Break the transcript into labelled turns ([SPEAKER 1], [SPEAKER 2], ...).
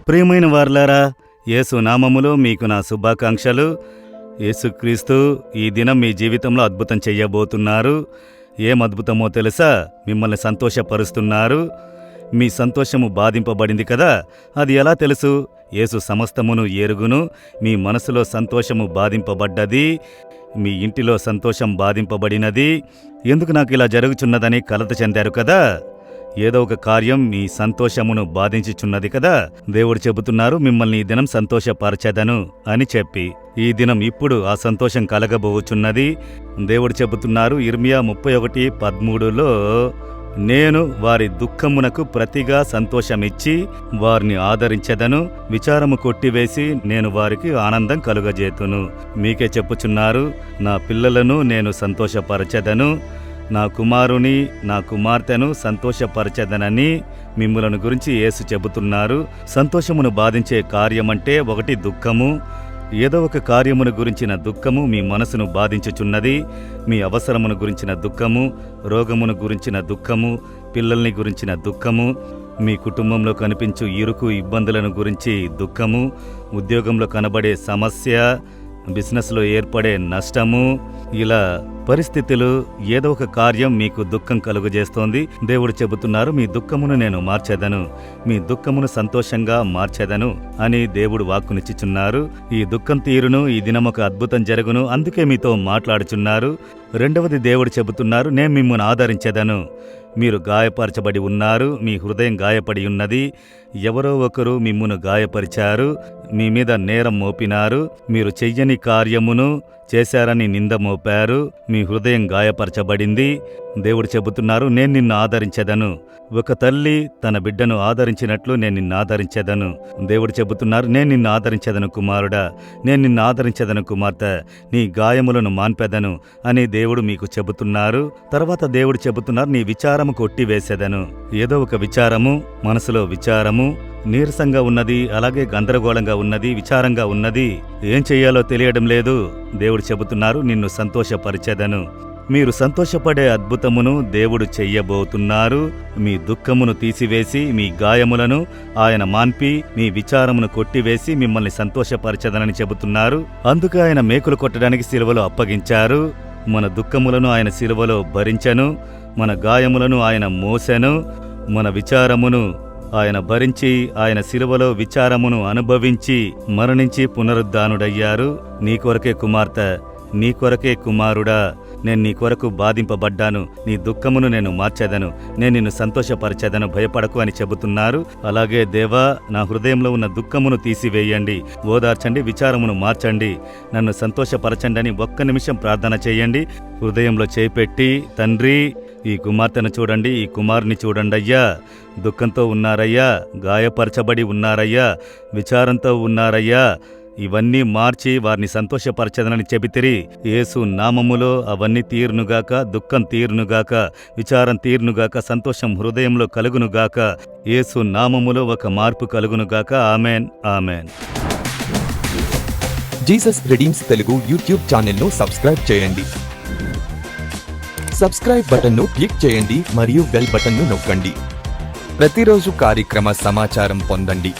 [SPEAKER 1] ప్రియమైన వారలారా, యేసు నామములో మీకు నా శుభాకాంక్షలు. యేసుక్రీస్తు ఈ దినం మీ జీవితంలో అద్భుతం చెయ్యబోతున్నారు. ఏం అద్భుతమో తెలుసా? మిమ్మల్ని సంతోషపరుస్తున్నారు. మీ సంతోషము బాధింపబడింది కదా, అది ఎలా తెలుసు? యేసు సమస్తమును ఎరుగును. మీ మనసులో సంతోషము బాధింపబడ్డది, మీ ఇంటిలో సంతోషం బాధింపబడినది. ఎందుకు నాకు ఇలా జరుగుచున్నదని కలత చెందారు కదా. ఏదో ఒక కార్యం మీ సంతోషమును బాధించుచున్నది కదా. దేవుడు చెబుతున్నారు, మిమ్మల్ని ఈ దినం సంతోషపరచెదను అని చెప్పి. ఈ దినం ఇప్పుడు ఆ సంతోషం కలగబోచున్నది. దేవుడు చెబుతున్నారు ఇర్మియా 31:13లో, నేను వారి దుఃఖమునకు ప్రతిగా సంతోషమిచ్చి వారిని ఆదరించెదను, విచారము కొట్టివేసి నేను వారికి ఆనందం కలుగజేతును. మీకే చెప్పుచున్నారు, నా పిల్లలను నేను సంతోషపరచెదను, నా కుమారుని నా కుమార్తెను సంతోషపరచెదనని మిమ్ములను గురించి యేసు చెబుతున్నారు. సంతోషమును బాధించే కార్యమంటే ఒకటి దుఃఖము. ఏదో ఒక కార్యమును గురించిన దుఃఖము మీ మనసును బాధించుచున్నది. మీ అవసరమును గురించిన దుఃఖము, రోగమును గురించిన దుఃఖము, పిల్లల్ని గురించిన దుఃఖము, మీ కుటుంబంలో కనిపించు ఇరుకు ఇబ్బందులను గురించి దుఃఖము, ఉద్యోగంలో కనబడే సమస్య, బిజినెస్లో ఏర్పడే నష్టము, ఇలా పరిస్థితులు, ఏదో ఒక కార్యం మీకు దుఃఖం కలుగజేస్తోంది. దేవుడు చెబుతున్నారు, మీ దుఃఖమును నేను మార్చెదను, మీ దుఃఖమును సంతోషంగా మార్చెదను అని దేవుడు వాక్కునిచ్చుచున్నారు. ఈ దుఃఖం తీరును, ఈ దినం ఒక అద్భుతం జరుగును, అందుకే మీతో మాట్లాడుచున్నారు. రెండవది దేవుడు చెబుతున్నారు, నేను మిమ్మల్ని ఆదరించెదను. మీరు గాయపరచబడి ఉన్నారు, మీ హృదయం గాయపడి ఉన్నది. ఎవరో ఒకరు మిమ్మును గాయపరిచారు, మీ మీద నేరం మోపినారు, మీరు చెయ్యని కార్యమును చేశారని నింద మోపారు, మీ హృదయం గాయపరచబడింది. దేవుడు చెబుతున్నారు, నేను నిన్ను ఆదరించెదను. ఒక తల్లి తన బిడ్డను ఆదరించినట్లు నేను నిన్ను ఆదరించెదను. దేవుడు చెబుతున్నారు, నేను నిన్ను ఆదరించెదను కుమారుడా, నేను నిన్ను ఆదరించెదను కుమార్తె, నీ గాయములను మాన్పెదను అని దేవుడు మీకు చెబుతున్నారు. తర్వాత దేవుడు చెబుతున్నారు, నీ విచారము కొట్టివేసేదను. ఏదో ఒక విచారము, మనసులో విచారము, నీరసంగా ఉన్నది, అలాగే గందరగోళంగా ఉన్నది, విచారంగా ఉన్నది, ఏం చెయ్యాలో తెలియడం లేదు. దేవుడు చెబుతున్నారు, నిన్ను సంతోషపరిచెదను. మీరు సంతోషపడే అద్భుతమును దేవుడు చెయ్యబోతున్నారు. మీ దుఃఖమును తీసివేసి మీ గాయములను ఆయన మాన్పి మీ విచారమును కొట్టివేసి మిమ్మల్ని సంతోషపరచదనని చెబుతున్నారు. అందుకే ఆయన మేకులు కొట్టడానికి శిలువలో అప్పగించారు. మన దుఃఖములను ఆయన శిలువలో భరించెను, మన గాయములను ఆయన మోసెను, మన విచారమును ఆయన భరించి, ఆయన శిలువలో విచారమును అనుభవించి మరణించి పునరుద్ధానుడయ్యారు. నీ కొరకే కుమార్తె, నీ కొరకే కుమారుడా, నేను నీ కొరకు బాధింపబడ్డాను, నీ దుఃఖమును నేను మార్చెదను, నేను నిన్ను సంతోషపరచెదను, భయపడకు అని చెబుతున్నారు. అలాగే దేవా, నా హృదయంలో ఉన్న దుఃఖమును తీసివేయండి, ఓదార్చండి, విచారమును మార్చండి, నన్ను సంతోషపరచండి అని ఒక్క నిమిషం ప్రార్థన చేయండి. హృదయంలో చేపెట్టి, తండ్రి, ఈ కుమార్తెను చూడండి, ఈ కుమారుని చూడండి అయ్యా, దుఃఖంతో ఉన్నారయ్యా, గాయపరచబడి ఉన్నారయ్యా, విచారంతో ఉన్నారయ్యా, ఇవన్నీ మార్చి వారిని సంతోషపరచదనని చెబితిరి. యేసు నామములో అవన్నీ తీరునుగాక, దుఃఖం తీరునుగాక, విచారం తీరునుగాక, సంతోషం హృదయంలో కలుగునుగాక. యేసు నామములో ఒక మార్పు కలుగునుగాక. Amen, amen.
[SPEAKER 2] Jesus redeems Telugu YouTube ఛానల్ను సబ్స్క్రైబ్ చేయండి. సబ్స్క్రైబ్ బటన్ను క్లిక్ చేయండి మరియు బెల్ బటన్ను నొక్కండి. ప్రతిరోజు కార్యక్రమ సమాచారం పొందండి.